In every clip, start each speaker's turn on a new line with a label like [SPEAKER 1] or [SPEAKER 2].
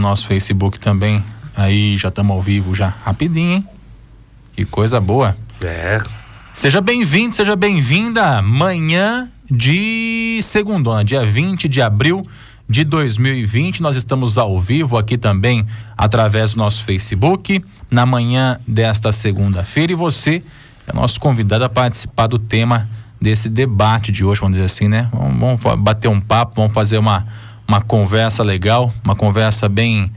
[SPEAKER 1] Nosso Facebook também, aí já estamos ao vivo já, rapidinho, hein? Que coisa boa. Seja bem-vindo, seja bem-vinda. Manhã de segundona, dia 20 de abril de 2020, nós estamos ao vivo aqui também através do nosso Facebook, na manhã desta segunda-feira, e você é nosso convidado a participar do tema desse debate de hoje, vamos dizer assim, né? Vamos bater um papo, vamos fazer uma conversa legal, uma conversa bem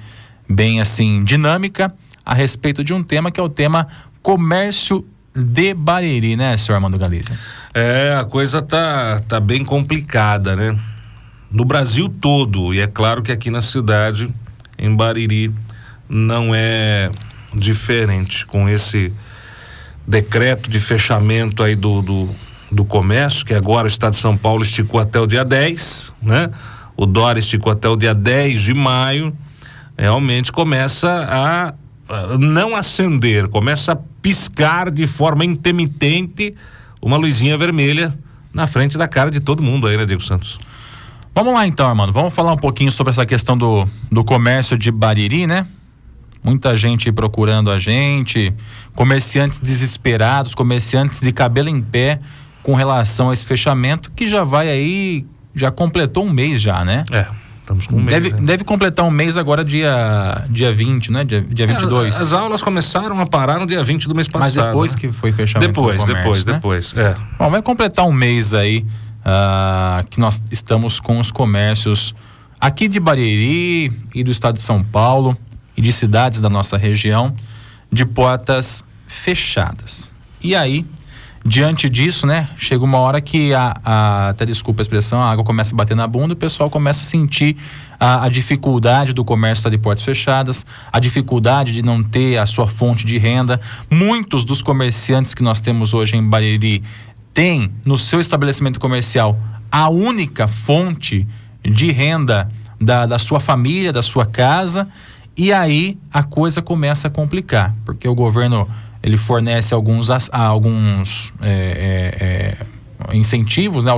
[SPEAKER 1] assim, dinâmica, a respeito de um tema que é o tema comércio de Bariri, né, senhor Armando Galizia?
[SPEAKER 2] A coisa tá bem complicada, né? No Brasil todo, e é claro que aqui na cidade, em Bariri, não é diferente com esse decreto de fechamento aí do comércio, que agora o Estado de São Paulo esticou até o dia 10, né? O Dória esticou até o dia 10 de maio, realmente começa a não acender, começa a piscar de forma intermitente uma luzinha vermelha na frente da cara de todo mundo aí, né, Diego Santos?
[SPEAKER 1] Vamos lá então, Armando, vamos falar um pouquinho sobre essa questão do comércio de Bariri, né? Muita gente procurando a gente, comerciantes desesperados, comerciantes de cabelo em pé com relação a esse fechamento, que já vai aí, já completou um mês já, né?
[SPEAKER 2] Estamos com um mês.
[SPEAKER 1] Deve completar um mês agora dia 20, né? Dia 22.
[SPEAKER 2] As aulas começaram a parar no dia 20 do mês passado.
[SPEAKER 1] Mas depois, né? Que foi fechamento
[SPEAKER 2] Depois.
[SPEAKER 1] Bom, vai completar um mês aí que nós estamos com os comércios aqui de Bariri e do estado de São Paulo e de cidades da nossa região de portas fechadas. E aí, diante disso, né, chega uma hora que até desculpa a expressão, a água começa a bater na bunda, o pessoal começa a sentir a dificuldade do comércio estar de portas fechadas, a dificuldade de não ter a sua fonte de renda. Muitos dos comerciantes que nós temos hoje em Bariri têm no seu estabelecimento comercial a única fonte de renda da sua família, da sua casa, e aí a coisa começa a complicar, porque o governo ele fornece alguns incentivos, né,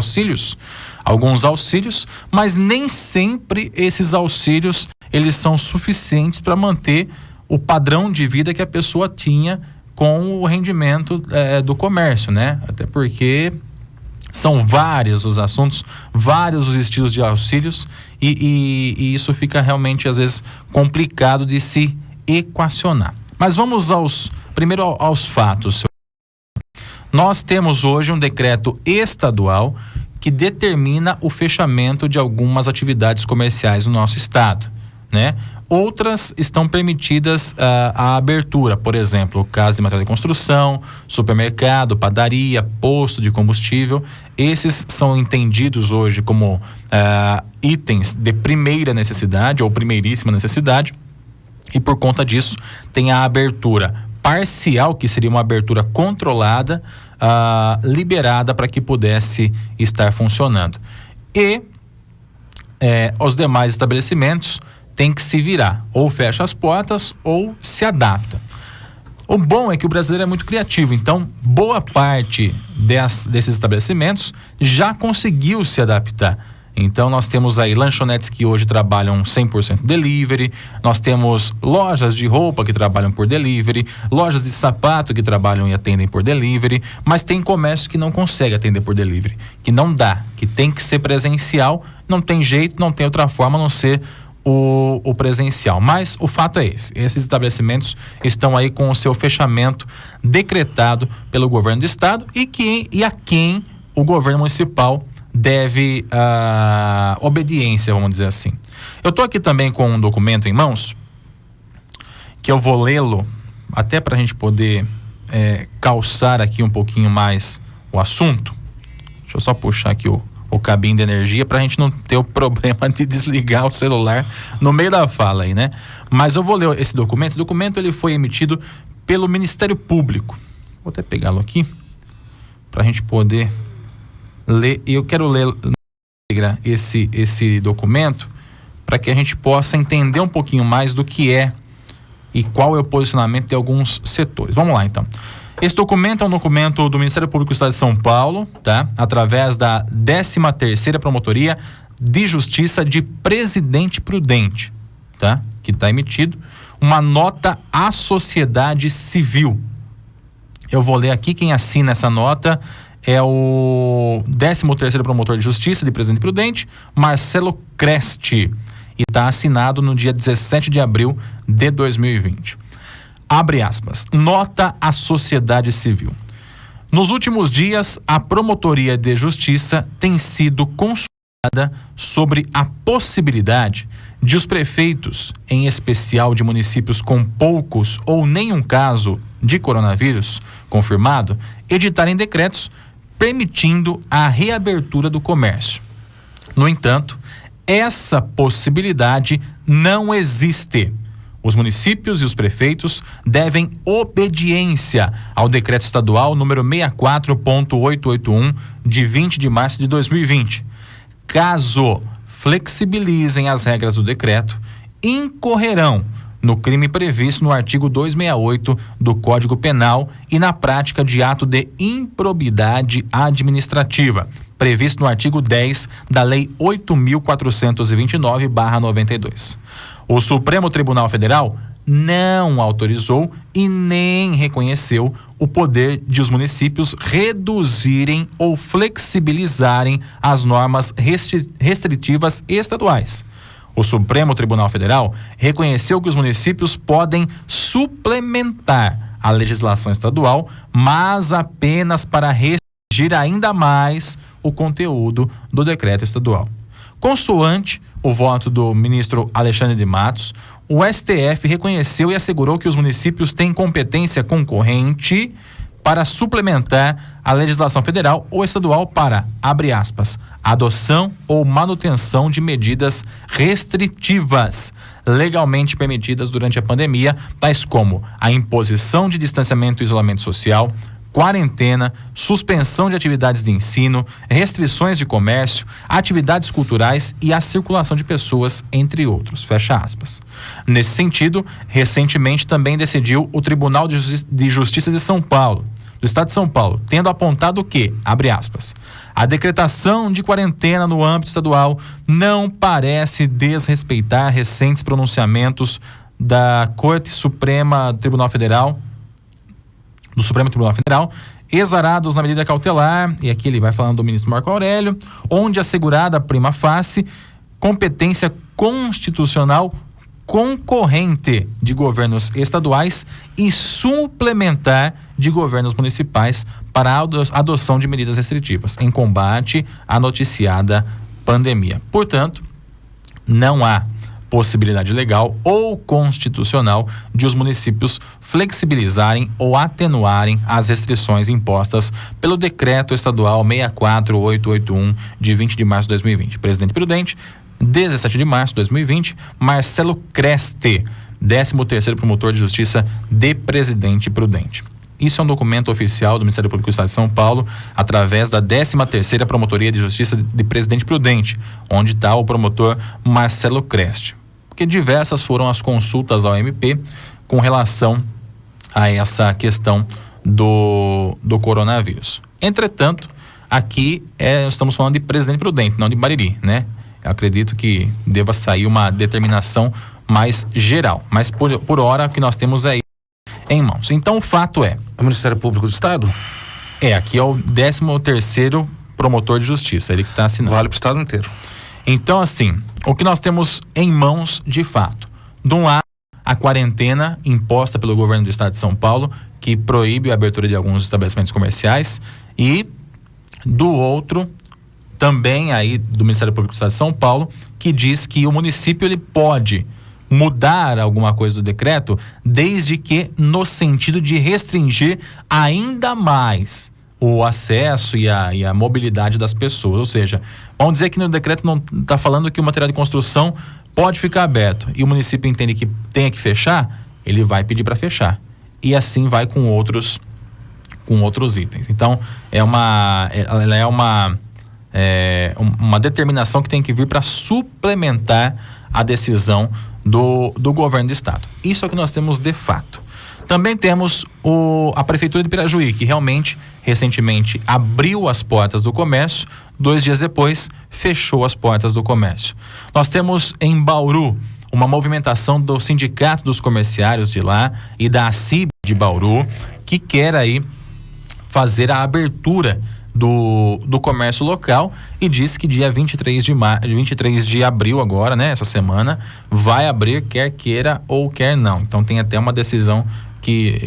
[SPEAKER 1] alguns auxílios, mas nem sempre esses auxílios eles são suficientes para manter o padrão de vida que a pessoa tinha com o rendimento do comércio, né? Até porque são vários os assuntos, vários os estilos de auxílios e isso fica realmente às vezes complicado de se equacionar. Mas vamos primeiro aos fatos. Nós temos hoje um decreto estadual que determina o fechamento de algumas atividades comerciais no nosso estado, né? Outras estão permitidas a abertura, por exemplo, casa de material de construção, supermercado, padaria, posto de combustível. Esses são entendidos hoje como itens de primeira necessidade ou primeiríssima necessidade, e por conta disso tem a abertura parcial, que seria uma abertura controlada, liberada para que pudesse estar funcionando. E os demais estabelecimentos têm que se virar, ou fecha as portas ou se adapta. O bom é que o brasileiro é muito criativo, então boa parte desses estabelecimentos já conseguiu se adaptar. Então nós temos aí lanchonetes que hoje trabalham 100% delivery, nós temos lojas de roupa que trabalham por delivery, lojas de sapato que trabalham e atendem por delivery, mas tem comércio que não consegue atender por delivery, que não dá, que tem que ser presencial, não tem jeito, não tem outra forma a não ser o presencial. Mas o fato é esses estabelecimentos estão aí com o seu fechamento decretado pelo governo do estado e a quem o governo municipal deve obediência, vamos dizer assim. Eu estou aqui também com um documento em mãos que eu vou lê-lo até para a gente poder calçar aqui um pouquinho mais o assunto. Deixa eu só puxar aqui o cabinho de energia para a gente não ter o problema de desligar o celular no meio da fala aí, né? Mas eu vou ler esse documento. Esse documento ele foi emitido pelo Ministério Público. Vou até pegá-lo aqui para a gente poder ler. E eu quero ler esse documento para que a gente possa entender um pouquinho mais do que é e qual é o posicionamento de alguns setores. Vamos lá, então. Esse documento é um documento do Ministério Público do Estado de São Paulo, tá? Através da 13ª Promotoria de Justiça de Presidente Prudente, tá? que está emitido, uma nota à sociedade civil. Eu vou ler aqui, quem assina essa nota é o 13º Promotor de Justiça de Presidente Prudente, Marcelo Creste, e está assinado no dia 17 de abril de 2020. Abre aspas. Nota à sociedade civil. Nos últimos dias, a Promotoria de Justiça tem sido consultada sobre a possibilidade de os prefeitos, em especial de municípios com poucos ou nenhum caso de coronavírus confirmado, editarem decretos permitindo a reabertura do comércio. No entanto, essa possibilidade não existe. Os municípios e os prefeitos devem obediência ao decreto estadual número 64.881 de 20 de março de 2020. Caso flexibilizem as regras do decreto, incorrerão no crime previsto no artigo 268 do Código Penal e na prática de ato de improbidade administrativa, previsto no artigo 10 da Lei 8.429/92. O Supremo Tribunal Federal não autorizou e nem reconheceu o poder de os municípios reduzirem ou flexibilizarem as normas restritivas estaduais. O Supremo Tribunal Federal reconheceu que os municípios podem suplementar a legislação estadual, mas apenas para restringir ainda mais o conteúdo do decreto estadual. Consoante o voto do ministro Alexandre de Matos, o STF reconheceu e assegurou que os municípios têm competência concorrente para suplementar a legislação federal ou estadual para, abre aspas, adoção ou manutenção de medidas restritivas legalmente permitidas durante a pandemia, tais como a imposição de distanciamento e isolamento social, quarentena, suspensão de atividades de ensino, restrições de comércio, atividades culturais e a circulação de pessoas, entre outros. Fecha aspas. Nesse sentido, recentemente também decidiu o Tribunal de Justiça de São Paulo, do Estado de São Paulo, tendo apontado que, abre aspas, a decretação de quarentena no âmbito estadual não parece desrespeitar recentes pronunciamentos da Corte Suprema do Tribunal Federal, do Supremo Tribunal Federal, exarados na medida cautelar, e aqui ele vai falando do ministro Marco Aurélio, onde assegurada a prima facie competência constitucional concorrente de governos estaduais e suplementar de governos municipais para a adoção de medidas restritivas em combate à noticiada pandemia. Portanto, não há possibilidade legal ou constitucional de os municípios flexibilizarem ou atenuarem as restrições impostas pelo decreto estadual 64881 de 20 de março de 2020. Presidente Prudente, 17 de março de 2020, Marcelo Creste, 13º Promotor de Justiça de Presidente Prudente. Isso é um documento oficial do Ministério Público do Estado de São Paulo, através da 13ª Promotoria de Justiça de Presidente Prudente, onde está o promotor Marcelo Creste. Porque diversas foram as consultas ao MP com relação a essa questão do coronavírus. Entretanto, aqui estamos falando de Presidente Prudente, não de Bariri, né? Eu acredito que deva sair uma determinação mais geral, mas por hora o que nós temos é em mãos. Então o fato é...
[SPEAKER 2] O Ministério Público do Estado?
[SPEAKER 1] Aqui é o 13º Promotor de Justiça, ele que está assinando.
[SPEAKER 2] Vale para o Estado inteiro.
[SPEAKER 1] Então, assim, o que nós temos em mãos de fato? De um lado, a quarentena imposta pelo governo do Estado de São Paulo, que proíbe a abertura de alguns estabelecimentos comerciais, e do outro, também aí do Ministério Público do Estado de São Paulo, que diz que o município ele pode mudar alguma coisa do decreto, desde que no sentido de restringir ainda mais o acesso e a mobilidade das pessoas. Ou seja, vamos dizer que no decreto não está falando que o material de construção pode ficar aberto e o município entende que tenha que fechar, ele vai pedir para fechar. E assim vai com outros itens. Então, ela é uma determinação que tem que vir para suplementar a decisão do governo do estado. Isso é o que nós temos de fato. Também temos a Prefeitura de Pirajuí, que realmente, recentemente, abriu as portas do comércio, 2 dias depois, fechou as portas do comércio. Nós temos em Bauru uma movimentação do Sindicato dos Comerciários de lá e da ACIB de Bauru, que quer aí fazer a abertura do comércio local, e diz que dia 23 de abril agora, né, essa semana, vai abrir, quer queira ou quer não. Então tem até uma decisão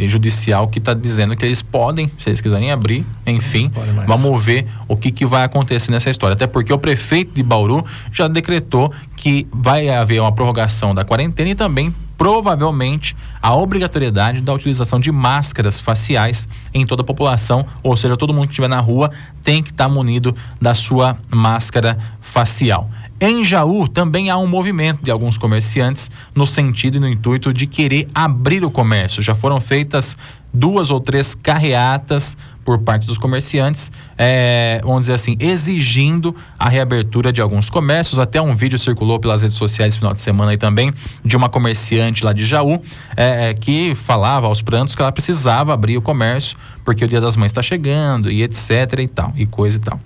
[SPEAKER 1] judicial que está dizendo que eles podem, se eles quiserem abrir, enfim, vamos ver o que vai acontecer nessa história. Até porque o prefeito de Bauru já decretou que vai haver uma prorrogação da quarentena e também provavelmente a obrigatoriedade da utilização de máscaras faciais em toda a população, ou seja, todo mundo que estiver na rua tem que estar munido da sua máscara facial. Em Jaú também há um movimento de alguns comerciantes no sentido e no intuito de querer abrir o comércio. Já foram feitas 2 ou 3 carreatas por parte dos comerciantes, vamos dizer assim, exigindo a reabertura de alguns comércios. Até um vídeo circulou pelas redes sociais no final de semana aí também, de uma comerciante lá de Jaú, que falava aos prantos que ela precisava abrir o comércio porque o Dia das Mães está chegando e etc e tal, e coisa e tal.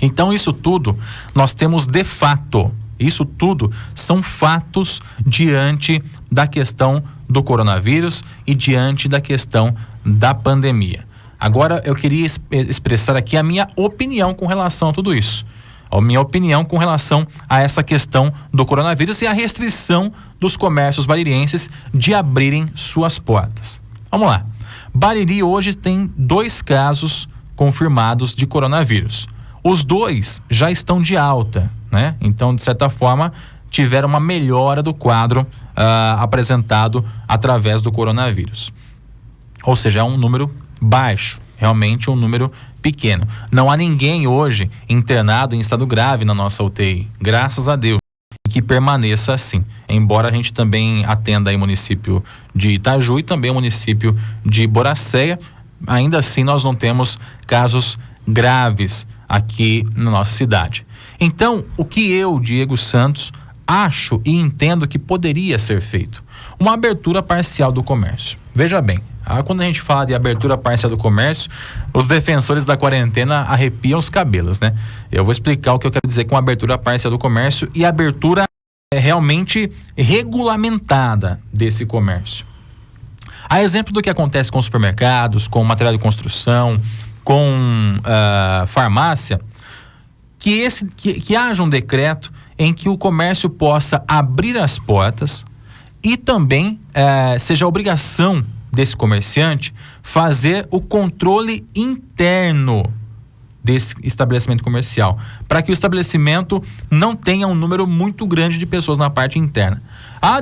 [SPEAKER 1] Então isso tudo nós temos de fato, isso tudo são fatos diante da questão do coronavírus e diante da questão da pandemia. Agora eu queria expressar aqui a minha opinião com relação a tudo isso. A minha opinião com relação a essa questão do coronavírus e a restrição dos comércios baririenses de abrirem suas portas. Vamos lá. Bariri hoje tem 2 casos confirmados de coronavírus. Os 2 já estão de alta, né? Então, de certa forma, tiveram uma melhora do quadro apresentado através do coronavírus. Ou seja, é um número baixo, realmente um número pequeno. Não há ninguém hoje internado em estado grave na nossa UTI, graças a Deus, que permaneça assim. Embora a gente também atenda aí o município de Itaju e também o município de Boracéia, ainda assim nós não temos casos graves aqui na nossa cidade. Então, o que eu, Diego Santos, acho e entendo que poderia ser feito? Uma abertura parcial do comércio. Veja bem, quando a gente fala de abertura parcial do comércio, os defensores da quarentena arrepiam os cabelos, né? Eu vou explicar o que eu quero dizer com abertura parcial do comércio e abertura realmente regulamentada desse comércio. A exemplo do que acontece com supermercados, com material de construção, com farmácia, que haja um decreto em que o comércio possa abrir as portas e também seja obrigação desse comerciante fazer o controle interno desse estabelecimento comercial, para que o estabelecimento não tenha um número muito grande de pessoas na parte interna.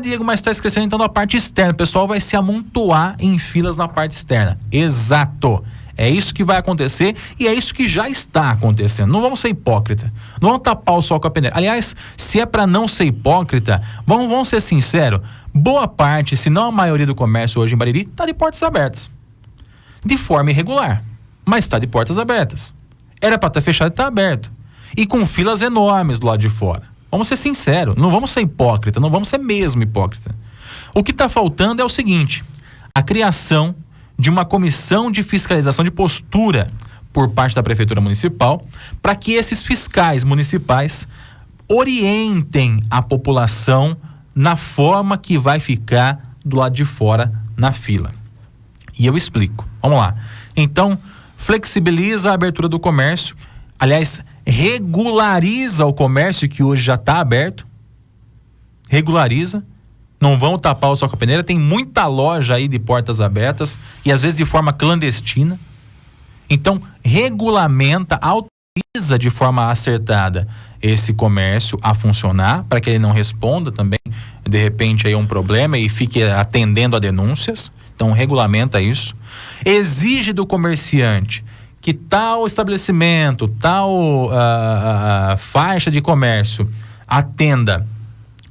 [SPEAKER 1] Diego, mas está esquecendo então da parte externa, o pessoal vai se amontoar em filas na parte externa. Exato. É isso que vai acontecer e é isso que já está acontecendo. Não vamos ser hipócritas. Não vamos tapar o sol com a peneira. Aliás, se é para não ser hipócrita, vamos ser sinceros. Boa parte, se não a maioria do comércio hoje em Bariri, está de portas abertas. De forma irregular, mas está de portas abertas. Era para estar fechado e está aberto. E com filas enormes do lado de fora. Vamos ser sinceros. Não vamos ser hipócritas. Não vamos ser mesmo hipócritas. O que está faltando é o seguinte: a criação de uma comissão de fiscalização de postura por parte da Prefeitura Municipal, para que esses fiscais municipais orientem a população na forma que vai ficar do lado de fora na fila. E eu explico. Vamos lá. Então, flexibiliza a abertura do comércio, aliás, regulariza o comércio que hoje já está aberto, regulariza. Não vão tapar o sol com a peneira. Tem muita loja aí de portas abertas e às vezes de forma clandestina. Então, regulamenta, autoriza de forma acertada esse comércio a funcionar, para que ele não responda também, de repente, aí a um problema e fique atendendo a denúncias. Então, regulamenta isso. Exige do comerciante que tal estabelecimento, tal faixa de comércio atenda,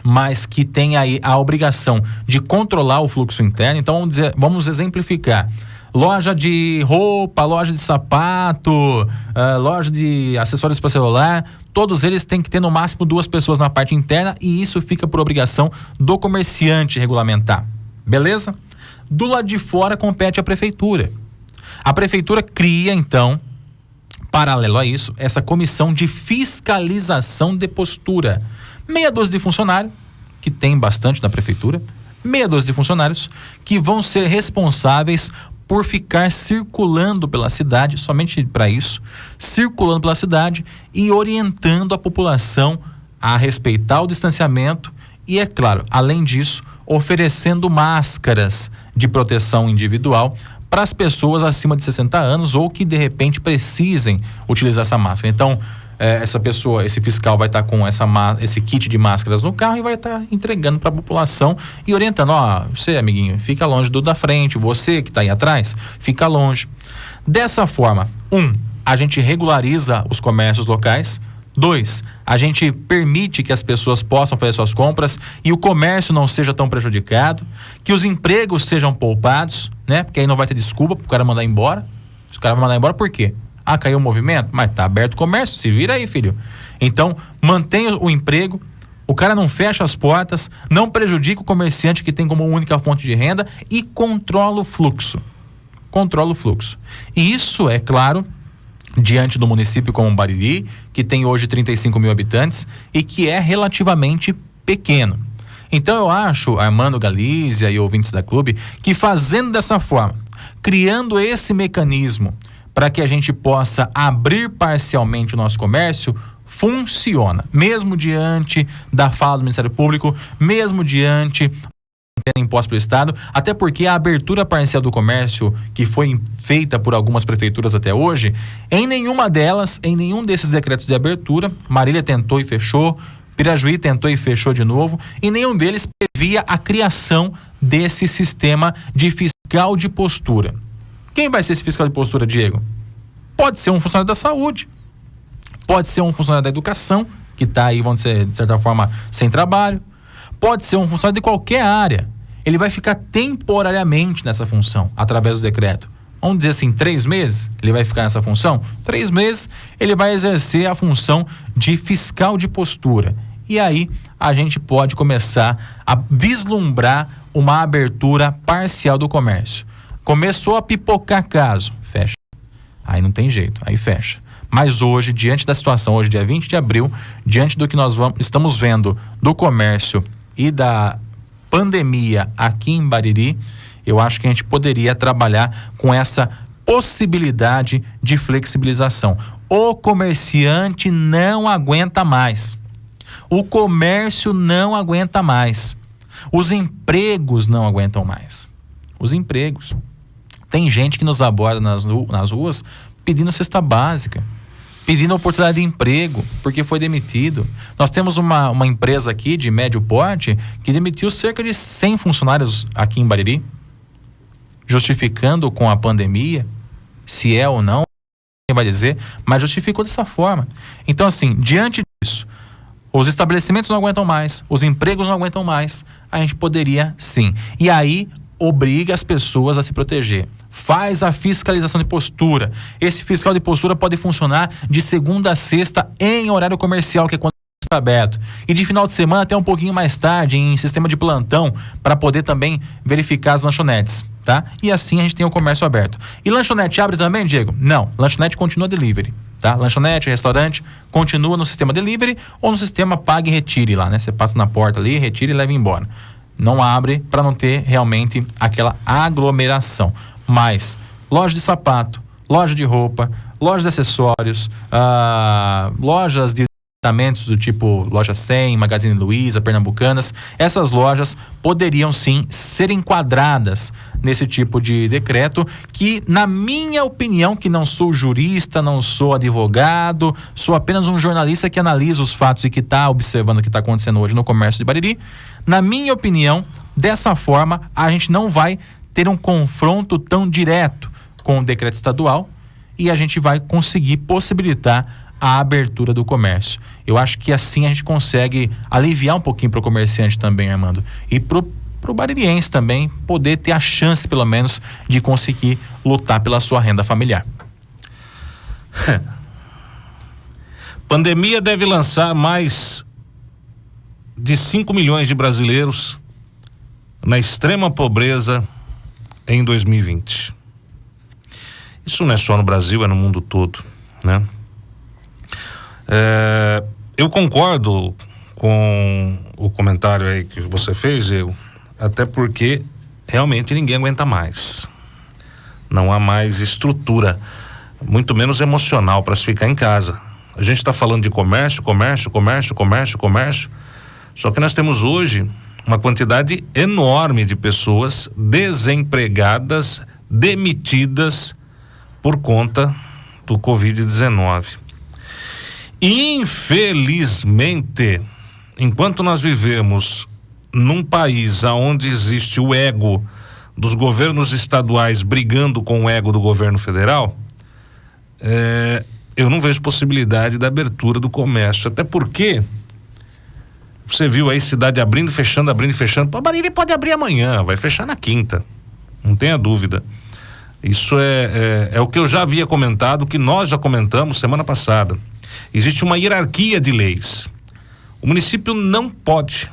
[SPEAKER 1] mas que tem aí a obrigação de controlar o fluxo interno. Então, vamos exemplificar. Loja de roupa, loja de sapato, loja de acessórios para celular, todos eles têm que ter no máximo 2 pessoas na parte interna, e isso fica por obrigação do comerciante regulamentar. Beleza? Do lado de fora compete à prefeitura. A prefeitura cria, então, paralelo a isso, essa comissão de fiscalização de postura. Meia dúzia de funcionário, que tem bastante na prefeitura, meia dúzia de funcionários que vão ser responsáveis por ficar circulando pela cidade, somente para isso, circulando pela cidade e orientando a população a respeitar o distanciamento e, é claro, além disso, oferecendo máscaras de proteção individual para as pessoas acima de 60 anos ou que de repente precisem utilizar essa máscara. Então, essa pessoa, esse fiscal vai estar com esse kit de máscaras no carro e vai estar entregando para a população e orientando: você, amiguinho, fica longe do da frente, você que está aí atrás, fica longe. Dessa forma, a gente regulariza os comércios locais. 2, a gente permite que as pessoas possam fazer suas compras e o comércio não seja tão prejudicado, que os empregos sejam poupados, né? Porque aí não vai ter desculpa pro cara mandar embora. Os caras vão mandar embora por quê? Caiu o movimento? Mas tá aberto o comércio, se vira aí, filho. Então, mantenha o emprego, o cara não fecha as portas, não prejudica o comerciante que tem como única fonte de renda e controla o fluxo. E isso, é claro, diante do município como Bariri, que tem hoje 35 mil habitantes e que é relativamente pequeno. Então eu acho, Armando Galizia e ouvintes da Clube, que fazendo dessa forma, criando esse mecanismo para que a gente possa abrir parcialmente o nosso comércio, funciona, mesmo diante da fala do Ministério Público, mesmo diante imposto pelo Estado, até porque a abertura parcial do comércio que foi feita por algumas prefeituras até hoje, em nenhum desses decretos de abertura, Marília tentou e fechou, Pirajuí tentou e fechou de novo, e nenhum deles previa a criação desse sistema de fiscal de postura. Quem vai ser esse fiscal de postura, Diego? Pode ser um funcionário da saúde, pode ser um funcionário da educação, que está aí, vamos dizer, de certa forma, sem trabalho, pode ser um funcionário de qualquer área. Ele vai ficar temporariamente nessa função, através do decreto. Vamos dizer assim, 3 meses ele vai ficar nessa função? 3 meses ele vai exercer a função de fiscal de postura. E aí a gente pode começar a vislumbrar uma abertura parcial do comércio. Começou a pipocar caso, fecha. Aí não tem jeito, aí fecha. Mas hoje, diante da situação, hoje dia 20 de abril, diante do que nós estamos vendo do comércio e da pandemia aqui em Bariri, eu acho que a gente poderia trabalhar com essa possibilidade de flexibilização. O comerciante não aguenta mais. O comércio não aguenta mais. Os empregos não aguentam mais. Os empregos. Tem gente que nos aborda nas ruas pedindo cesta básica, pedindo oportunidade de emprego, porque foi demitido. Nós temos uma empresa aqui de médio porte que demitiu cerca de 100 funcionários aqui em Bariri, justificando com a pandemia, se é ou não, quem vai dizer, mas justificou dessa forma. Então, assim, diante disso, os estabelecimentos não aguentam mais, os empregos não aguentam mais, a gente poderia sim. E aí, obriga as pessoas a se proteger. Faz a fiscalização de postura. Esse fiscal de postura pode funcionar de segunda a sexta em horário comercial, que é quando está aberto. E de final de semana até um pouquinho mais tarde em sistema de plantão, para poder também verificar as lanchonetes, tá? E assim a gente tem o comércio aberto. E lanchonete abre também, Diego? Não, lanchonete continua delivery, tá? Lanchonete, restaurante, continua no sistema delivery ou no sistema pague e retire lá, né? Você passa na porta ali, retira e leva embora. Não abre para não ter realmente aquela aglomeração. Mas loja de sapato, loja de roupa, loja de acessórios, lojas de departamentos do tipo Loja 100, Magazine Luiza, Pernambucanas, essas lojas poderiam sim ser enquadradas nesse tipo de decreto que, na minha opinião, que não sou jurista, não sou advogado, sou apenas um jornalista que analisa os fatos e que está observando o que está acontecendo hoje no comércio de Bariri, na minha opinião, dessa forma a gente não vai ter um confronto tão direto com o decreto estadual e a gente vai conseguir possibilitar a abertura do comércio. Eu acho que assim a gente consegue aliviar um pouquinho para o comerciante também, Armando, e pro baririense também poder ter a chance, pelo menos, de conseguir lutar pela sua renda familiar.
[SPEAKER 2] Pandemia deve lançar mais de 5 milhões de brasileiros na extrema pobreza em 2020. Isso não é só no Brasil, é no mundo todo, né? Eu concordo com o comentário aí que você fez, até porque realmente ninguém aguenta mais. Não há mais estrutura, muito menos emocional, para se ficar em casa. A gente está falando de comércio, só que nós temos hoje uma quantidade enorme de pessoas desempregadas, demitidas por conta do Covid-19. Infelizmente, enquanto nós vivemos num país onde existe o ego dos governos estaduais brigando com o ego do governo federal, eu não vejo possibilidade da abertura do comércio, até porque você viu aí cidade abrindo e fechando. Pô, Bariri pode abrir amanhã, vai fechar na quinta, não tenha dúvida. Isso é o que eu já havia comentado, que nós já comentamos semana passada. Existe uma hierarquia de leis. O município não pode,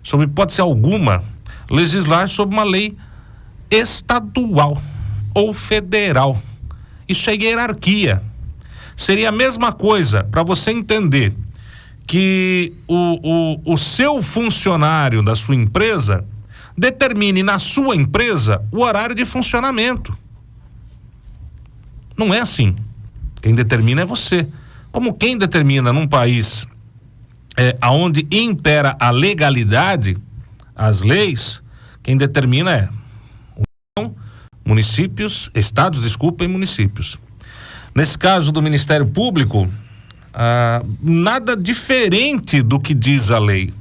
[SPEAKER 2] sob hipótese alguma, legislar sobre uma lei estadual ou federal. Isso é hierarquia. Seria a mesma coisa para você entender que o seu funcionário da sua empresa determine na sua empresa o horário de funcionamento. Não é assim. Quem determina é você. Como quem determina num país aonde impera a legalidade, as leis, quem determina é municípios, estados, desculpem, municípios. Nesse caso do Ministério Público, nada diferente do que diz a lei.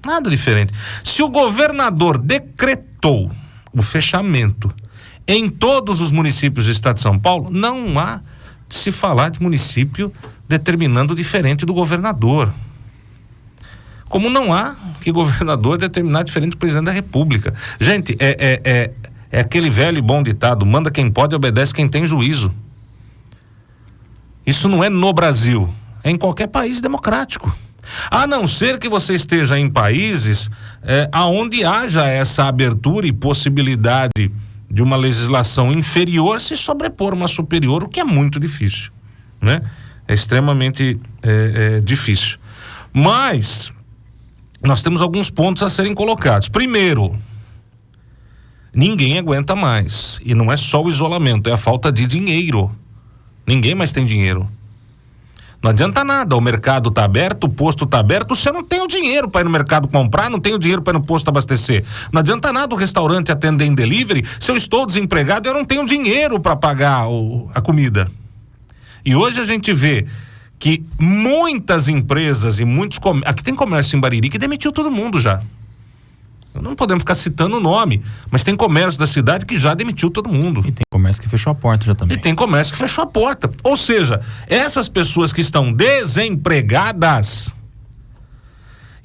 [SPEAKER 2] Nada diferente. Se o governador decretou o fechamento em todos os municípios do estado de São Paulo, não há de se falar de município determinando diferente do governador. Como não há que governador determinar diferente do presidente da República. Gente, é aquele velho e bom ditado: manda quem pode, obedece quem tem juízo. Isso não é no Brasil, é em qualquer país democrático. A não ser que você esteja em países aonde haja essa abertura e possibilidade de uma legislação inferior se sobrepor uma superior, o que é muito difícil, né? É extremamente difícil. Mas nós temos alguns pontos a serem colocados. Primeiro, ninguém aguenta mais. E não é só o isolamento, é a falta de dinheiro. Ninguém mais tem dinheiro. Não adianta nada, o mercado está aberto, o posto está aberto, você não tem o dinheiro para ir no mercado comprar, não tem o dinheiro para ir no posto abastecer. Não adianta nada o restaurante atender em delivery, se eu estou desempregado, eu não tenho dinheiro para pagar a comida. E hoje a gente vê que muitas empresas e muitos aqui tem comércio em Bariri que demitiu todo mundo já. Não podemos ficar citando o nome, mas tem comércio da cidade que já demitiu todo mundo.
[SPEAKER 1] E tem comércio que fechou a porta já também.
[SPEAKER 2] E tem comércio que fechou a porta. Ou seja, essas pessoas que estão desempregadas,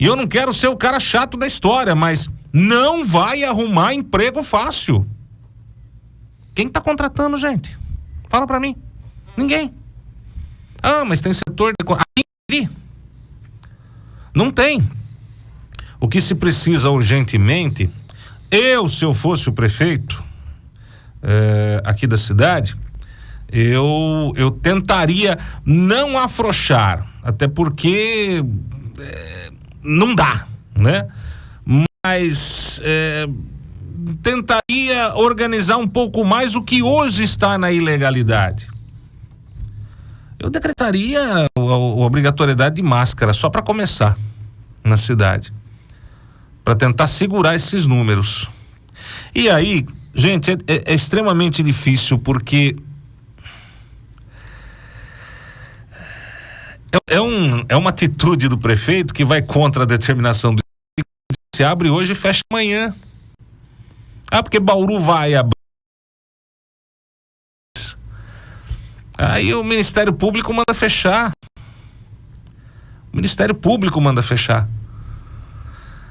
[SPEAKER 2] e eu não quero ser o cara chato da história, mas não vai arrumar emprego fácil. Quem está contratando, gente? Fala pra mim. Ninguém. Mas tem setor de... Não tem. O que se precisa urgentemente, se eu fosse o prefeito aqui da cidade, eu tentaria não afrouxar, até porque não dá, né? Mas tentaria organizar um pouco mais o que hoje está na ilegalidade. Eu decretaria a obrigatoriedade de máscara só para começar na cidade, para tentar segurar esses números. E aí, gente, é extremamente difícil, porque é uma atitude do prefeito que vai contra a determinação do... Se abre hoje e fecha amanhã. Porque Bauru vai abrir. Aí o Ministério Público manda fechar. O Ministério Público manda fechar.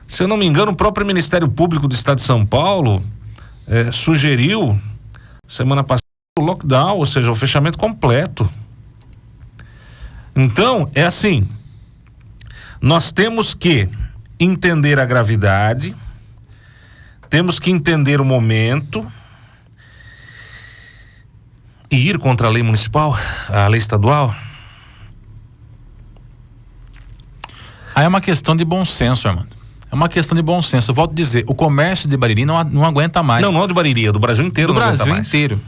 [SPEAKER 2] Se eu não me engano, o próprio Ministério Público do Estado de São Paulo sugeriu, semana passada, o lockdown, ou seja, o fechamento completo. Então, é assim, nós temos que entender a gravidade, temos que entender o momento e ir contra a lei municipal, a lei estadual.
[SPEAKER 1] Aí é uma questão de bom senso, Armando. É uma questão de bom senso. Eu volto a dizer, o comércio de Bariri não aguenta mais.
[SPEAKER 2] Não de Bariri, é do Brasil inteiro.
[SPEAKER 1] Do Brasil inteiro.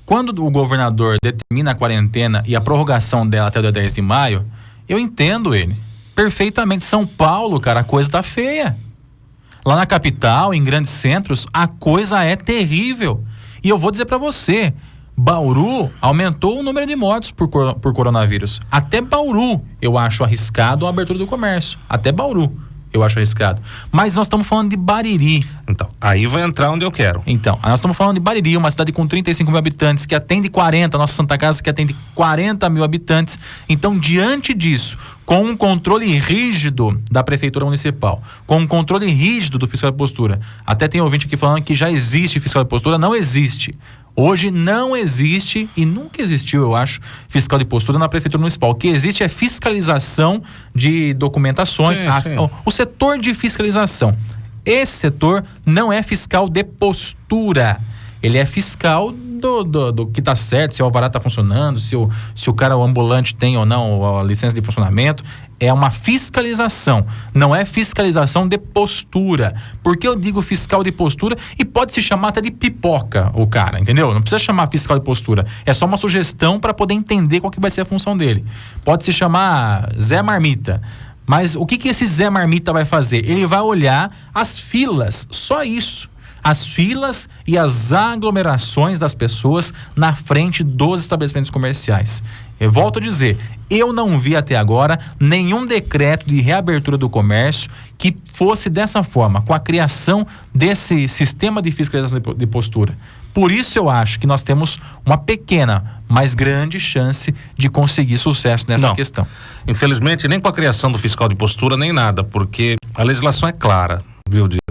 [SPEAKER 1] Quando o governador determina a quarentena e a prorrogação dela até o dia 10 de maio, eu entendo ele perfeitamente. São Paulo, cara, a coisa tá feia. Lá na capital, em grandes centros, a coisa é terrível. E eu vou dizer para você, Bauru aumentou o número de mortos por coronavírus. Até Bauru eu acho arriscado a abertura do comércio. Até Bauru eu acho arriscado. Mas nós estamos falando de Bariri.
[SPEAKER 2] Então, aí vai entrar onde eu quero.
[SPEAKER 1] Então, nós estamos falando de Bariri, uma cidade com 35 mil habitantes, que atende 40, nossa Santa Casa que atende 40 mil habitantes. Então, diante disso, com um controle rígido da Prefeitura Municipal, com um controle rígido do fiscal de postura, até tem ouvinte aqui falando que já existe fiscal de postura, não existe. Hoje não existe e nunca existiu, eu acho, fiscal de postura na Prefeitura Municipal. O que existe é fiscalização de documentações,
[SPEAKER 2] sim.
[SPEAKER 1] O setor de fiscalização. Esse setor não é fiscal de postura. Ele é fiscal do que está certo, se o alvará está funcionando, se o cara, o ambulante tem ou não a licença de funcionamento. É uma fiscalização, não é fiscalização de postura. Porque eu digo fiscal de postura e pode se chamar até de pipoca o cara, entendeu? Não precisa chamar fiscal de postura, é só uma sugestão para poder entender qual que vai ser a função dele. Pode se chamar Zé Marmita. Mas o que esse Zé Marmita vai fazer? Ele vai olhar as filas, só isso. As filas e as aglomerações das pessoas na frente dos estabelecimentos comerciais. Eu volto a dizer, eu não vi até agora nenhum decreto de reabertura do comércio que fosse dessa forma, com a criação desse sistema de fiscalização de postura. Por isso eu acho que nós temos uma pequena, mas grande chance de conseguir sucesso nessa questão.
[SPEAKER 2] Infelizmente, nem com a criação do fiscal de postura, nem nada, porque a legislação é clara, viu, Diego?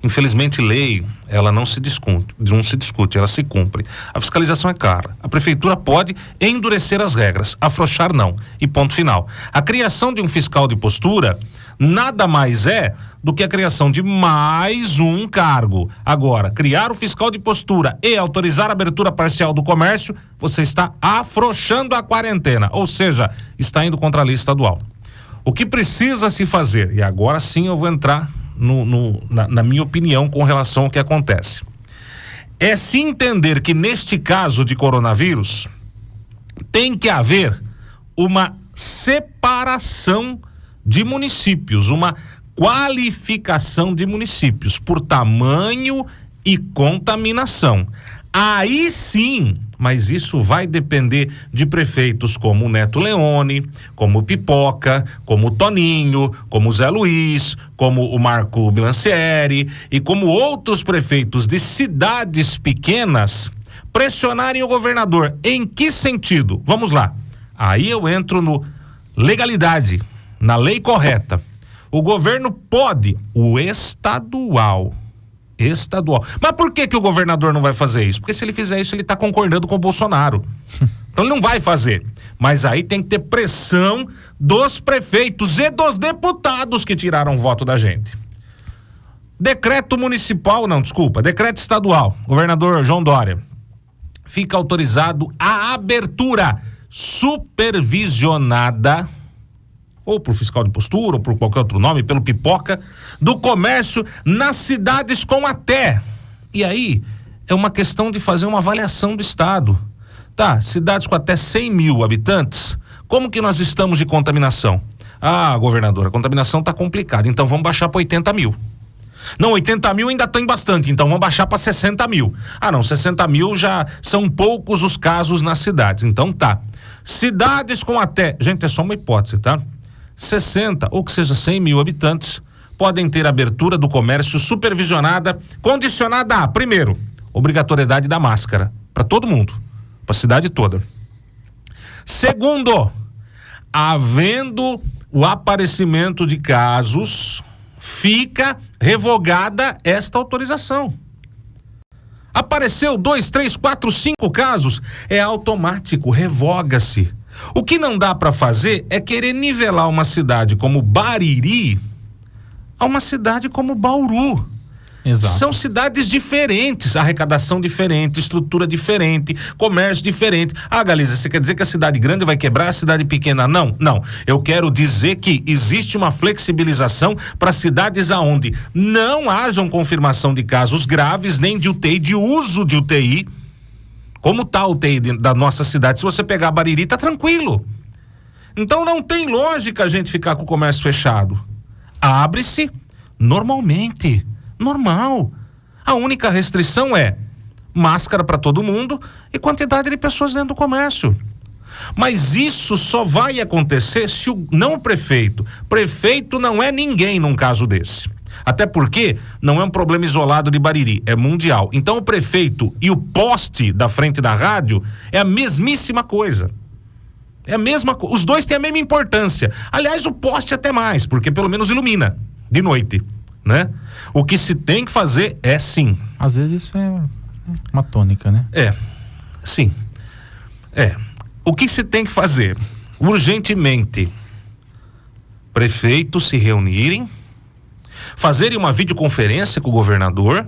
[SPEAKER 2] Infelizmente, lei, ela não se discute, ela se cumpre. A fiscalização é clara. A prefeitura pode endurecer as regras, afrouxar não, e ponto final. A criação de um fiscal de postura nada mais é do que a criação de mais um cargo. Agora, criar o fiscal de postura e autorizar a abertura parcial do comércio, você está afrouxando a quarentena, ou seja, está indo contra a lei estadual. O que precisa se fazer, e agora sim eu vou entrar na minha opinião com relação ao que acontece, é se entender que neste caso de coronavírus tem que haver uma separação de municípios, uma qualificação de municípios por tamanho e contaminação. Aí sim, mas isso vai depender de prefeitos como o Neto Leone, como o Pipoca, como o Toninho, como o Zé Luiz, como o Marco Bilancieri e como outros prefeitos de cidades pequenas pressionarem o governador. Em que sentido? Vamos lá. Aí eu entro no legalidade, na lei correta. O governo pode, o estadual. Mas por que o governador não vai fazer isso? Porque se ele fizer isso, ele está concordando com o Bolsonaro. Então ele não vai fazer. Mas aí tem que ter pressão dos prefeitos e dos deputados que tiraram o voto da gente. Decreto estadual, governador João Dória. Fica autorizado a abertura supervisionada, ou por fiscal de postura, ou por qualquer outro nome, pelo Pipoca, do comércio nas cidades com até. E aí, é uma questão de fazer uma avaliação do estado. Tá, cidades com até 100 mil habitantes, como que nós estamos de contaminação? Ah, governador, a contaminação tá complicada, então vamos baixar para 80 mil. Não, 80 mil ainda tem bastante, então vamos baixar para 60 mil. Ah, não, 60 mil já são poucos os casos nas cidades, então tá. Cidades com até, gente, é só uma hipótese, tá? 60 ou que seja 100 mil habitantes podem ter abertura do comércio supervisionada, condicionada a, primeiro, obrigatoriedade da máscara para todo mundo, para a cidade toda. Segundo, havendo o aparecimento de casos, fica revogada esta autorização. Apareceu 2, 3, 4, 5 casos, é automático, revoga-se. O que não dá para fazer é querer nivelar uma cidade como Bariri a uma cidade como Bauru.
[SPEAKER 1] Exato.
[SPEAKER 2] São cidades diferentes, arrecadação diferente, estrutura diferente, comércio diferente. Ah, Galiza, você quer dizer que a cidade grande vai quebrar a cidade pequena? Não. Eu quero dizer que existe uma flexibilização para cidades aonde não hajam confirmação de casos graves, nem de UTI, de uso de UTI, como tá a UTI da nossa cidade. Se você pegar Bariri, tá tranquilo. Então não tem lógica a gente ficar com o comércio fechado. Abre-se normalmente. Normal. A única restrição é máscara para todo mundo e quantidade de pessoas dentro do comércio. Mas isso só vai acontecer se não o prefeito. Prefeito não é ninguém num caso desse. Até porque não é um problema isolado de Bariri, é mundial. Então o prefeito e o poste da frente da rádio é a mesmíssima coisa. É a mesma coisa. Os dois têm a mesma importância. Aliás, o poste até mais, porque pelo menos ilumina de noite, né? O que se tem que fazer é sim.
[SPEAKER 1] Às vezes isso é uma tônica, né?
[SPEAKER 2] Sim. O que se tem que fazer? Urgentemente, prefeitos se reunirem, fazerem uma videoconferência com o governador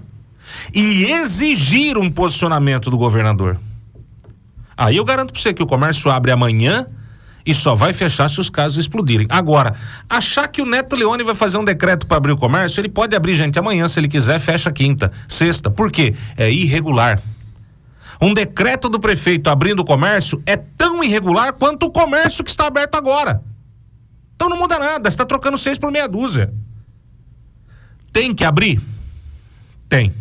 [SPEAKER 2] e exigir um posicionamento do governador. Aí eu garanto para você que o comércio abre amanhã e só vai fechar se os casos explodirem. Agora, achar que o Neto Leone vai fazer um decreto para abrir o comércio, ele pode abrir, gente, amanhã, se ele quiser, fecha quinta, sexta. Por quê? É irregular. Um decreto do prefeito abrindo o comércio é tão irregular quanto o comércio que está aberto agora. Então não muda nada, você está trocando 6 por meia dúzia. Tem que abrir? Tem.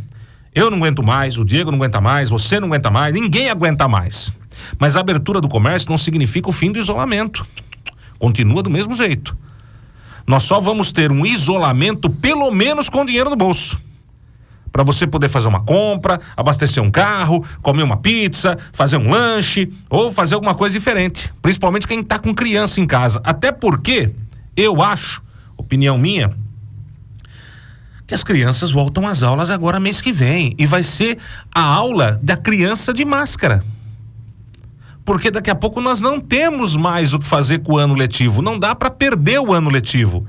[SPEAKER 2] Eu não aguento mais, o Diego não aguenta mais, você não aguenta mais, ninguém aguenta mais. Mas a abertura do comércio não significa o fim do isolamento. Continua do mesmo jeito. Nós só vamos ter um isolamento pelo menos com dinheiro no bolso. Para você poder fazer uma compra, abastecer um carro, comer uma pizza, fazer um lanche ou fazer alguma coisa diferente. Principalmente quem está com criança em casa. Até porque eu acho, opinião minha, que as crianças voltam às aulas agora mês que vem. E vai ser a aula da criança de máscara. Porque daqui a pouco nós não temos mais o que fazer com o ano letivo. Não dá para perder o ano letivo.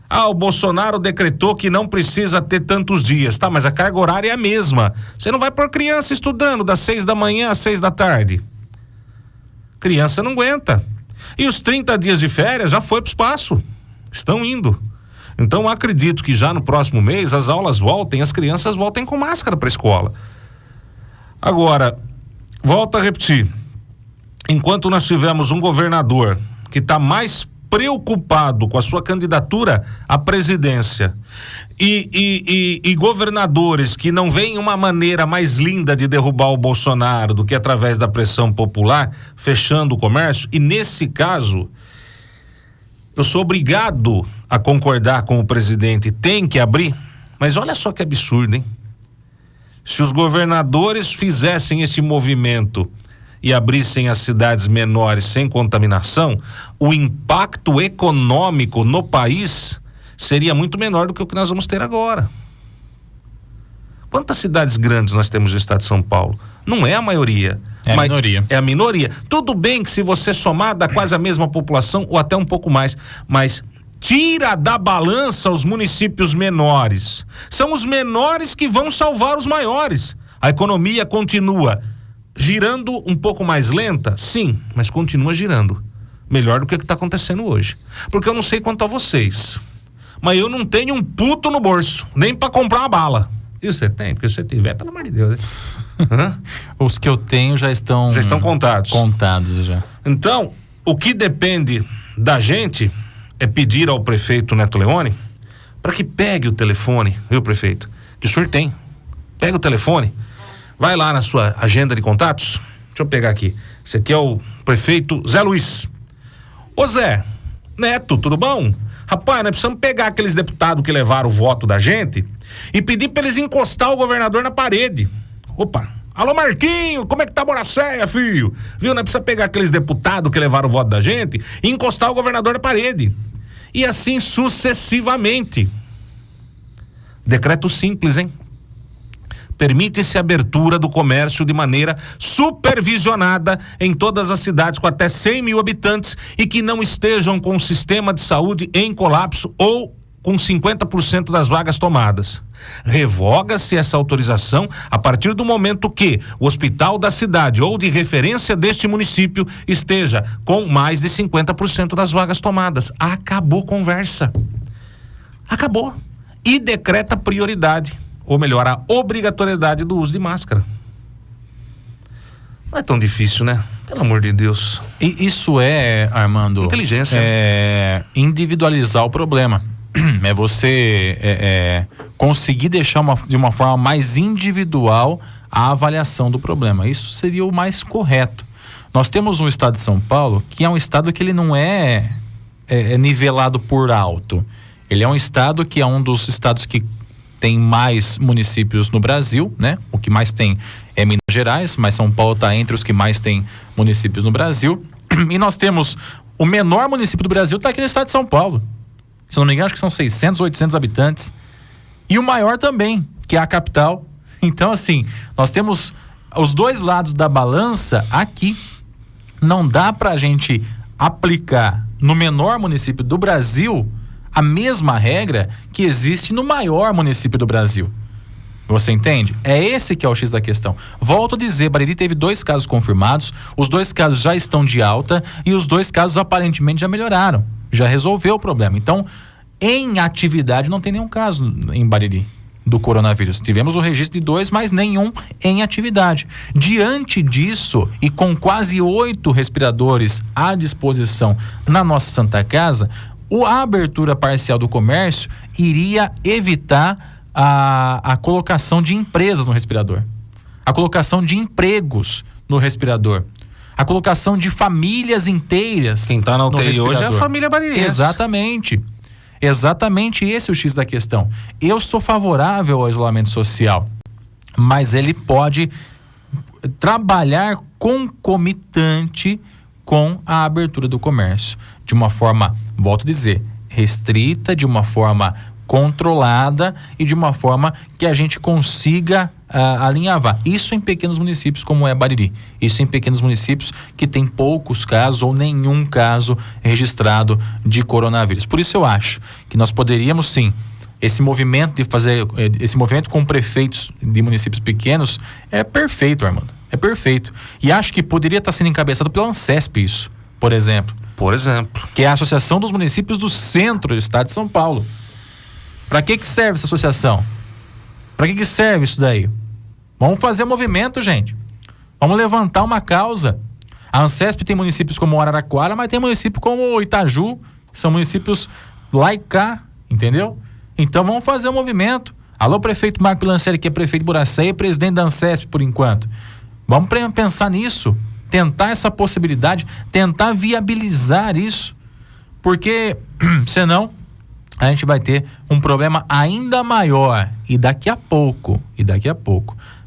[SPEAKER 2] O Bolsonaro decretou que não precisa ter tantos dias, tá? Mas a carga horária é a mesma. Você não vai pôr criança estudando das 6 da manhã às 6 da tarde. Criança não aguenta. E os 30 dias de férias já foi pro espaço. Estão indo. Então acredito que já no próximo mês as aulas voltem, as crianças voltem com máscara para a escola. Agora, volto a repetir. Enquanto nós tivermos um governador que está mais preocupado com a sua candidatura à presidência e governadores que não veem uma maneira mais linda de derrubar o Bolsonaro do que através da pressão popular, fechando o comércio, e nesse caso eu sou obrigado a concordar com o presidente, tem que abrir, mas olha só que absurdo, hein? Se os governadores fizessem esse movimento e abrissem as cidades menores sem contaminação, o impacto econômico no país seria muito menor do que o que nós vamos ter agora. Quantas cidades grandes nós temos no estado de São Paulo? Não é a maioria.
[SPEAKER 1] É a minoria.
[SPEAKER 2] É a minoria. Tudo bem que se você somar dá quase a mesma população ou até um pouco mais, mas tira da balança os municípios menores. São os menores que vão salvar os maiores. A economia continua girando um pouco mais lenta, sim, mas continua girando. Melhor do que o que está acontecendo hoje. Porque eu não sei quanto a vocês, mas eu não tenho um puto no bolso, nem para comprar uma bala. E você tem? Porque se você tiver, pelo amor de Deus.
[SPEAKER 1] Os que eu tenho já estão
[SPEAKER 2] contados.
[SPEAKER 1] Contados já.
[SPEAKER 2] Então, o que depende da gente é pedir ao prefeito Neto Leone para que pegue o telefone, viu, prefeito? Que o senhor tem. Pega o telefone. Vai lá na sua agenda de contatos. Deixa eu pegar aqui. Esse aqui é o prefeito Zé Luiz. Ô Zé, Neto, tudo bom? Rapaz, nós precisamos pegar aqueles deputados que levaram o voto da gente e pedir pra eles encostar o governador na parede. Opa, alô Marquinho, como é que tá a Boracéia, filho? Viu, nós precisamos pegar aqueles deputados que levaram o voto da gente e encostar o governador na parede. E assim sucessivamente. Decreto simples, hein? Permite-se a abertura do comércio de maneira supervisionada em todas as cidades com até 100 mil habitantes e que não estejam com o sistema de saúde em colapso ou com 50% das vagas tomadas. Revoga-se essa autorização a partir do momento que o hospital da cidade ou de referência deste município esteja com mais de 50% das vagas tomadas. Acabou conversa. Acabou. E decreta prioridade, ou melhor, a obrigatoriedade do uso de máscara. Não é tão difícil, né? Pelo amor de Deus.
[SPEAKER 1] E isso é, Armando,
[SPEAKER 2] inteligência.
[SPEAKER 1] É individualizar o problema. É você conseguir deixar de uma forma mais individual a avaliação do problema. Isso seria o mais correto. Nós temos um estado de São Paulo que é um estado que ele não é nivelado por alto. Ele é um estado que é um dos estados que tem mais municípios no Brasil, né? O que mais tem é Minas Gerais, mas São Paulo está entre os que mais tem municípios no Brasil. E nós temos o menor município do Brasil está aqui no estado de São Paulo. Se não me engano, acho que são 600, 800 habitantes. E o maior também, que é a capital. Então, assim, nós temos os dois lados da balança aqui. Não dá pra gente aplicar no menor município do Brasil a mesma regra que existe no maior município do Brasil. Você entende? É esse que é o X da questão. Volto a dizer, Bariri teve 2 casos confirmados, os 2 casos já estão de alta e os 2 casos aparentemente já melhoraram, já resolveu o problema. Então, em atividade não tem nenhum caso em Bariri do coronavírus. Tivemos o registro de 2, mas nenhum em atividade. Diante disso, e com quase 8 respiradores à disposição na nossa Santa Casa, a abertura parcial do comércio iria evitar a colocação de empresas no respirador, a colocação de empregos no respirador, a colocação de famílias inteiras.
[SPEAKER 2] Quem está na UTI hoje é a família baririense.
[SPEAKER 1] Exatamente esse é o X da questão. Eu sou favorável ao isolamento social, mas ele pode trabalhar concomitante com a abertura do comércio, de uma forma, volto a dizer, restrita, de uma forma controlada e de uma forma que a gente consiga alinhavar. Isso em pequenos municípios como é Bariri. Isso em pequenos municípios que tem poucos casos ou nenhum caso registrado de coronavírus. Por isso eu acho que nós poderíamos sim, esse movimento com prefeitos de municípios pequenos é perfeito, Armando. É perfeito. E acho que poderia estar sendo encabeçado pela ANSESP isso, por exemplo. Que é a Associação dos Municípios do Centro do Estado de São Paulo. Para que serve essa associação? Para que serve isso daí? Vamos fazer movimento, gente. Vamos levantar uma causa. A ANSESP tem municípios como Araraquara, mas tem município como Itaju, que são municípios lá e cá, entendeu? Então vamos fazer um movimento. Alô, prefeito Marco Pilancelli, que é prefeito de Boracéia e presidente da ANSESP por enquanto. Vamos pensar nisso, tentar essa possibilidade, tentar viabilizar isso, porque senão a gente vai ter um problema ainda maior e daqui a pouco,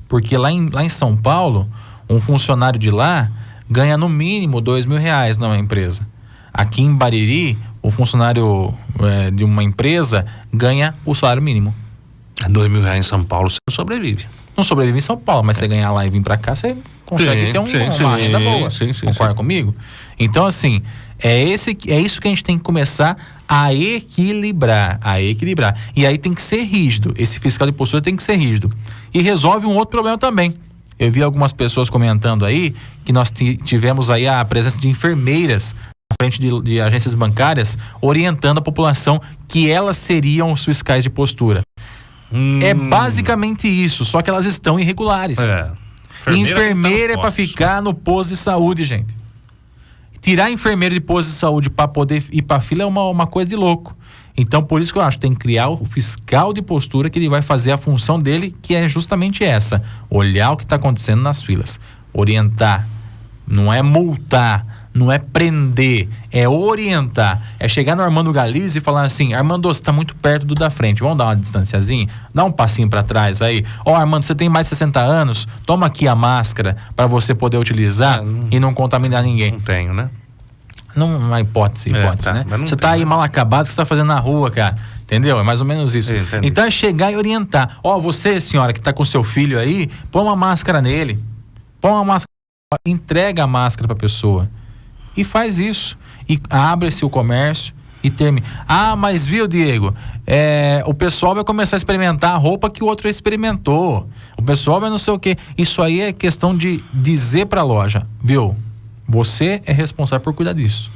[SPEAKER 1] porque lá em São Paulo, um funcionário de lá ganha no mínimo R$2.000 numa empresa. Aqui em Bariri, o funcionário de uma empresa ganha o salário mínimo.
[SPEAKER 2] R$2.000 em São Paulo, você não sobrevive.
[SPEAKER 1] Não sobrevive em São Paulo, mas você ganhar lá e vir pra cá, você consegue ter uma renda boa. Concorda comigo? Então, assim, é isso que a gente tem que começar a equilibrar. E aí tem que ser rígido. Esse fiscal de postura tem que ser rígido. E resolve um outro problema também. Eu vi algumas pessoas comentando aí que nós tivemos aí a presença de enfermeiras na frente de agências bancárias orientando a população que elas seriam os fiscais de postura. É basicamente isso, só que elas estão irregulares. Enfermeira é para ficar no posto de saúde, gente. Tirar enfermeiro de posto de saúde para poder ir para fila é uma coisa de louco. Então, por isso que eu acho que tem que criar o fiscal de postura, que ele vai fazer a função dele, que é justamente essa: olhar o que está acontecendo nas filas, orientar, não é multar, não é prender, é orientar, é chegar no Armando Galize e falar assim: Armando, você está muito perto do da frente, vamos dar uma distanciazinha, dá um passinho para trás aí. Armando, você tem mais de 60 anos, toma aqui a máscara para você poder utilizar e não contaminar ninguém.
[SPEAKER 2] Não tenho, né?
[SPEAKER 1] Não há hipótese, né? Você tá aí mal acabado, o que você tá fazendo na rua, cara, entendeu? É mais ou menos isso. Então é chegar e orientar. Você, senhora, que tá com seu filho aí, põe uma máscara nele, entrega a máscara pra pessoa e faz isso, e abre-se o comércio e termina. Mas viu, Diego, o pessoal vai começar a experimentar a roupa que o outro experimentou. O pessoal vai não sei o quê. Isso aí é questão de dizer pra loja, viu? Você é responsável por cuidar disso.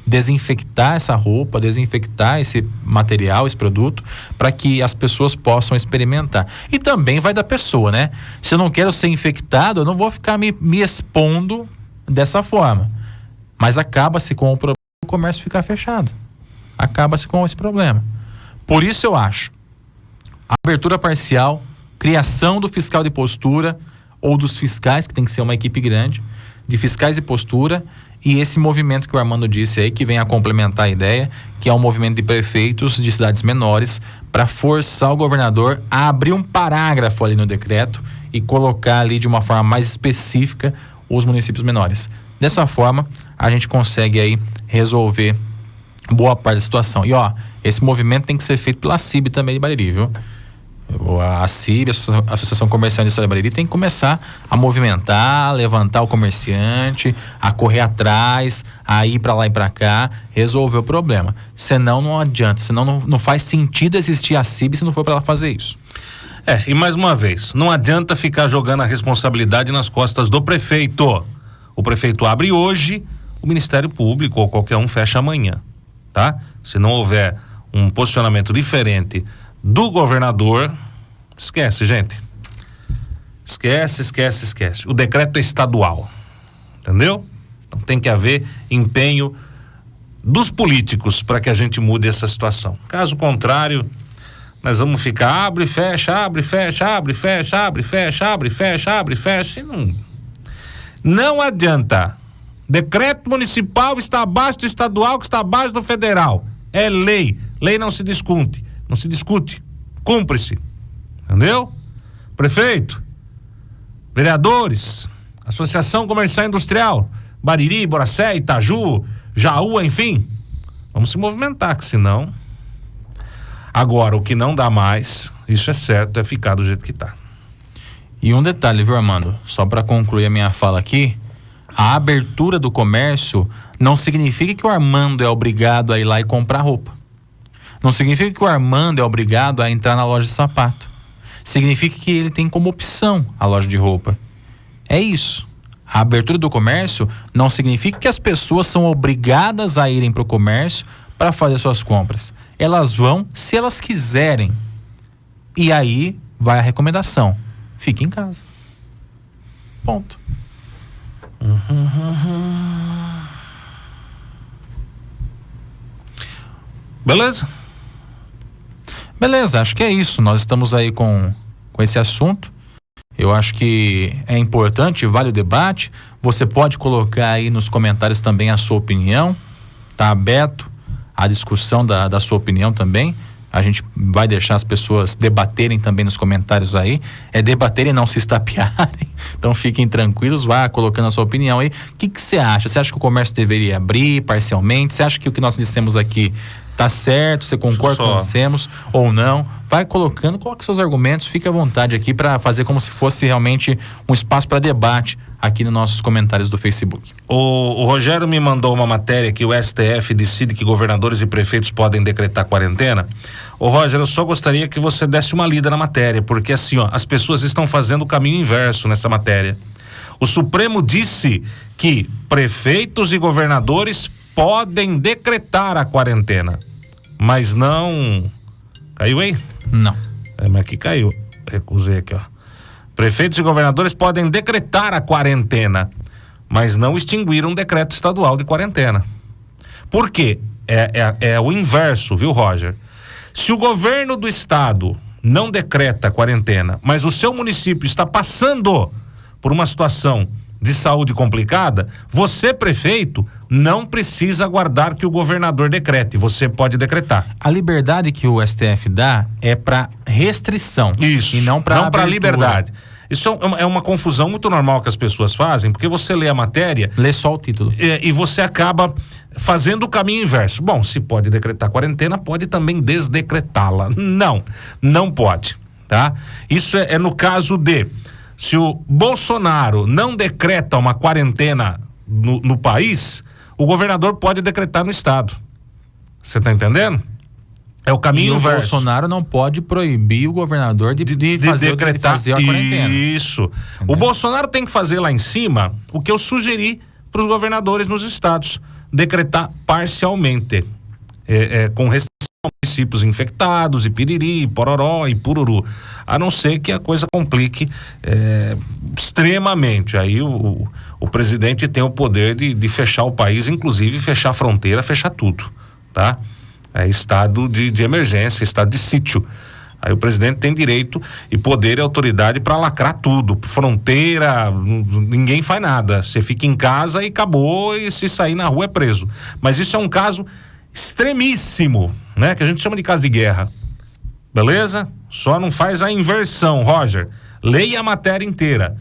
[SPEAKER 1] Desinfectar essa roupa, desinfectar esse material, esse produto, para que as pessoas possam experimentar. E também vai da pessoa, né? Se eu não quero ser infectado, eu não vou ficar me expondo dessa forma. Mas acaba-se com o problema do comércio ficar fechado. Acaba-se com esse problema. Por isso eu acho, abertura parcial, criação do fiscal de postura ou dos fiscais, que tem que ser uma equipe grande, de fiscais de postura, e esse movimento que o Armando disse aí, que vem a complementar a ideia, que é um movimento de prefeitos de cidades menores, para forçar o governador a abrir um parágrafo ali no decreto e colocar ali de uma forma mais específica os municípios menores. Dessa forma, a gente consegue aí resolver boa parte da situação. E esse movimento tem que ser feito pela CIB também de Bariri, viu? A CIB, a Associação Comercial de Bariri, tem que começar a movimentar, levantar o comerciante, a correr atrás, a ir para lá e para cá, resolver o problema. Senão não adianta, senão não faz sentido existir a CIB se não for para ela fazer isso.
[SPEAKER 2] E mais uma vez, não adianta ficar jogando a responsabilidade nas costas do prefeito. O prefeito abre hoje, o Ministério Público ou qualquer um fecha amanhã, tá? Se não houver um posicionamento diferente do governador, esquece, gente. Esquece. O decreto é estadual, entendeu? Então tem que haver empenho dos políticos para que a gente mude essa situação. Caso contrário, nós vamos ficar abre, fecha, e não adianta. Decreto municipal está abaixo do estadual, que está abaixo do federal. É lei. Lei não se discute. Cumpre-se. Entendeu? Prefeito, vereadores, Associação Comercial e Industrial, Bariri, Boracé, Itaju, Jaú, enfim. Vamos se movimentar, que senão... Agora, o que não dá mais, isso é certo, é ficar do jeito que tá.
[SPEAKER 1] E um detalhe, viu, Armando? Só para concluir a minha fala aqui, a abertura do comércio não significa que o Armando é obrigado a ir lá e comprar roupa. Não significa que o Armando é obrigado a entrar na loja de sapato. Significa que ele tem como opção a loja de roupa. É isso. A abertura do comércio não significa que as pessoas são obrigadas a irem para o comércio para fazer suas compras. Elas vão se elas quiserem. E aí vai a recomendação. Fique em casa. Ponto. Beleza, acho que é isso. Nós estamos aí com esse assunto. Eu acho que é importante, vale o debate. Você pode colocar aí nos comentários também a sua opinião. Está aberto a discussão da sua opinião também. A gente vai deixar as pessoas debaterem também nos comentários aí. É debaterem e não se estapearem. Então fiquem tranquilos, vá colocando a sua opinião aí. O que você acha? Você acha que o comércio deveria abrir parcialmente? Você acha que o que nós dissemos aqui tá certo? Você concorda com o que nós dissemos ou não? Vai colocando, coloque seus argumentos, fique à vontade aqui para fazer como se fosse realmente um espaço para debate aqui nos nossos comentários do Facebook.
[SPEAKER 2] O Rogério me mandou uma matéria que o STF decide que governadores e prefeitos podem decretar quarentena. Ô Rogério, eu só gostaria que você desse uma lida na matéria, porque assim, as pessoas estão fazendo o caminho inverso nessa matéria. O Supremo disse que prefeitos e governadores podem decretar a quarentena, mas não... Caiu aí?
[SPEAKER 1] Não.
[SPEAKER 2] Mas aqui caiu. Recusei aqui, ó. Prefeitos e governadores podem decretar a quarentena, mas não extinguir um decreto estadual de quarentena. Por quê? É o inverso, viu, Roger? Se o governo do estado não decreta a quarentena, mas o seu município está passando por uma situação de saúde complicada, você, prefeito, não precisa aguardar que o governador decrete, você pode decretar.
[SPEAKER 1] A liberdade que o STF dá é para restrição.
[SPEAKER 2] Isso.
[SPEAKER 1] E não para
[SPEAKER 2] liberdade. Isso é uma confusão muito normal que as pessoas fazem, porque você lê a matéria...
[SPEAKER 1] Lê só o título.
[SPEAKER 2] E você acaba fazendo o caminho inverso. Bom, se pode decretar quarentena, pode também desdecretá-la. Não pode, tá? Isso é no caso de... Se o Bolsonaro não decreta uma quarentena no país, o governador pode decretar no estado. Você tá entendendo? É o caminho inverso.
[SPEAKER 1] O Bolsonaro não pode proibir o governador de fazer a quarentena.
[SPEAKER 2] Isso. Entendeu? O Bolsonaro tem que fazer lá em cima o que eu sugeri para os governadores nos estados: decretar parcialmente, com restrição a municípios infectados, e piriri, pororó e pururu, a não ser que a coisa complique extremamente. Aí o presidente tem o poder de fechar o país, inclusive fechar a fronteira, fechar tudo, tá? É estado de emergência, estado de sítio. Aí o presidente tem direito e poder e autoridade para lacrar tudo. Fronteira, ninguém faz nada. Você fica em casa e acabou, e se sair na rua é preso. Mas isso é um caso extremíssimo, né? Que a gente chama de caso de guerra. Beleza? Só não faz a inversão, Roger. Leia a matéria inteira.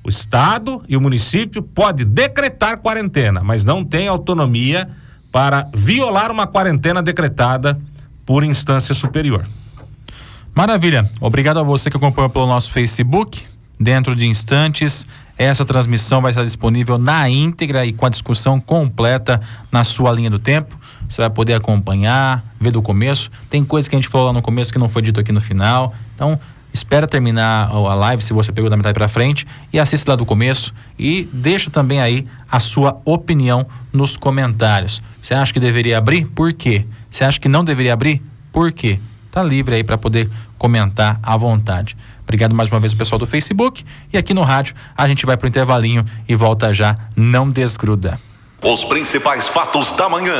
[SPEAKER 2] O estado e o município pode decretar quarentena, mas não tem autonomia para violar uma quarentena decretada por instância superior.
[SPEAKER 1] Maravilha. Obrigado a você que acompanhou pelo nosso Facebook. Dentro de instantes, essa transmissão vai estar disponível na íntegra e com a discussão completa na sua linha do tempo. Você vai poder acompanhar, ver do começo. Tem coisa que a gente falou lá no começo que não foi dito aqui no final. Então, espera terminar a live, se você pegou da metade para frente, e assista lá do começo e deixa também aí a sua opinião nos comentários. Você acha que deveria abrir? Por quê? Você acha que não deveria abrir? Por quê? Tá livre aí para poder comentar à vontade. Obrigado mais uma vez ao pessoal do Facebook, e aqui no rádio a gente vai pro intervalinho e volta já. Não desgruda.
[SPEAKER 3] Os principais fatos da manhã.